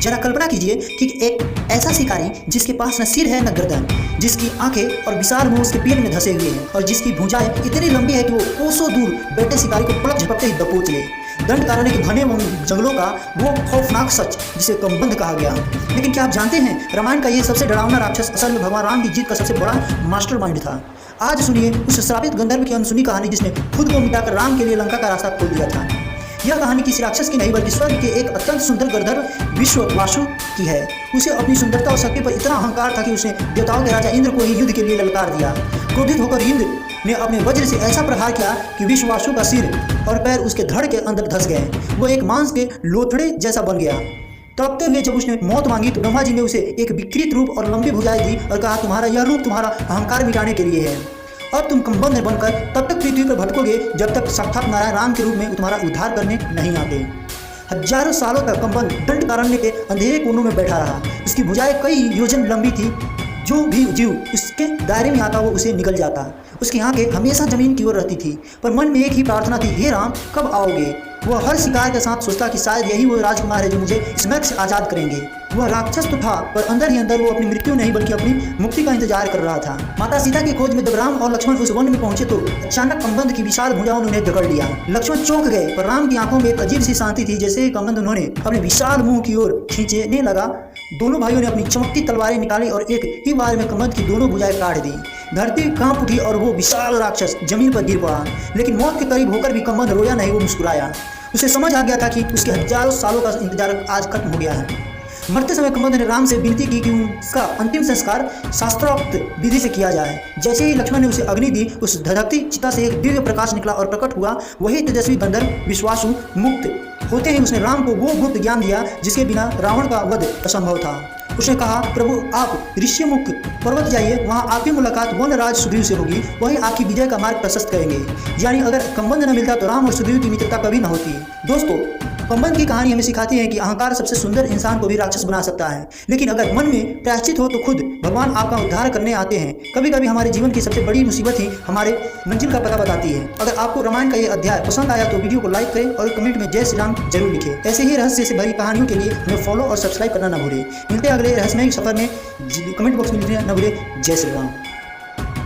जरा कल्पना कीजिए कि एक ऐसा शिकारी जिसके पास न सिर है न गर्दन, जिसकी आंखें और विशाल मुंह उसके पेट में धंसे हुए हैं और जिसकी भुजाएं इतनी लंबी है कि वो कोसों दूर बैठे शिकारी को पलक झपकते ही दबोच ले। दंडकारण्य के घने जंगलों का वो खौफनाक सच जिसे कमबंध कहा गया। लेकिन क्या आप जानते हैं, रामायण का ये सबसे डरावना राक्षस असल में भगवान राम की जीत का सबसे बड़ा मास्टरमाइंड था। आज सुनिए उस श्रापित गंधर्व की अनसुनी कहानी जिसने खुद को मिटाकर राम के लिए लंका का रास्ता खोल दिया था। यह कहानी किसी राक्षस की नहीं बल्कि स्वर्ग के एक अत्यंत सुंदर गंधर्व विश्वासु की है। उसे अपनी सुंदरता और शक्ति पर इतना अहंकार था कि उसने देवताओं के राजा इंद्र को ही युद्ध के लिए ललकार दिया। क्रोधित होकर इंद्र ने अपने वज्र से ऐसा प्रहार किया कि विश्वासु का सिर और पैर उसके धड़ के अंदर धंस गए। वो एक मांस के लोथड़े जैसा बन गया। तड़पते हुए जब उसने मौत मांगी तो ब्रह्मा जी ने उसे एक विकृत रूप और लंबी भुजाएं दी और कहा, तुम्हारा यह रूप तुम्हारा अहंकार मिटाने के लिए है। अब तुम कमबंध बनकर तब तक पृथ्वी पर भटकोगे जब तक साक्षात नारायण राम के रूप में तुम्हारा उद्धार करने नहीं आते। हजारों सालों तक कमबंध दंडकारण्य के अंधेरे कोनों में बैठा रहा। उसकी भुजाएं कई योजन लंबी थी। जो भी जीव उसके दायरे में आता वो उसे निकल जाता। उसकी आंखें हमेशा जमीन की ओर रहती थी, पर मन में एक ही प्रार्थना थी, हे राम कब आओगे। वह हर शिकार के साथ सोचता कि शायद यही वो राजकुमार है जो मुझे इस नर्क से आज़ाद करेंगे। वह राक्षस तो था, पर अंदर ही अंदर वो अपनी मृत्यु नहीं बल्कि अपनी मुक्ति का इंतजार कर रहा था। माता सीता की खोज में जब राम और लक्ष्मण उस वन में पहुंचे तो अचानक कमबंध की विशाल भुजाओं ने उन्हें जकड़ लिया। लक्ष्मण चौंक गए, पर राम की आंखों में एक अजीब सी शांति थी। जैसे ही कमबंध उन्होंने अपने विशाल मुंह की ओर खींचने लगा, दोनों भाइयों ने अपनी चमकती तलवारें निकाली और एक ही बार में कमबंध की दोनों भुजाएं काट दी। धरती कांप उठी और वो विशाल राक्षस जमीन पर गिर पड़ा। लेकिन मौत के करीब होकर भी कमबंध रोया नहीं, वो मुस्कुराया। उसे समझ आ गया था कि उसके हजारों सालों का इंतजार आज खत्म हो गया है। मरते समय कमबंध ने राम से विनती की कि उसका अंतिम संस्कार शास्त्रोक्त विधि से किया जाए। जैसे ही लक्ष्मण ने उसे अग्नि दी, उस धधकती चिता से एक दिव्य प्रकाश निकला और प्रकट हुआ वही तेजस्वी गंधर्व विश्वासु। मुक्त होते ही उसने राम को वो गुप्त ज्ञान दिया जिसके बिना रावण का वध असंभव था। उसने कहा, प्रभु आप ऋषिमुख पर्वत जाइए, वहाँ आपकी मुलाकात वनराज सुग्रीव से होगी, वही आपकी विजय का मार्ग प्रशस्त करेंगे। यानी अगर कमबंध न मिलता तो राम और सुग्रीव की मित्रता कभी न होती। दोस्तों, कमबंध की कहानी हमें सिखाती है कि अहंकार सबसे सुंदर इंसान को भी राक्षस बना सकता है, लेकिन अगर मन में प्रायश्चित हो तो खुद भगवान आपका उद्धार करने आते हैं। कभी कभी हमारे जीवन की सबसे बड़ी मुसीबत ही हमारे मंजिल का पता बताती है। अगर आपको रामायण का ये अध्याय पसंद आया तो वीडियो को लाइक करें और कमेंट में जय श्री राम जरूर लिखें। ऐसे ही रहस्य से भरी कहानियों के लिए हमें फॉलो और सब्सक्राइब करना न भूलें। मिलते हैं अगले रहस्यमय सफर में। कमेंट बॉक्स में लिखना न भूलें। जय श्री राम।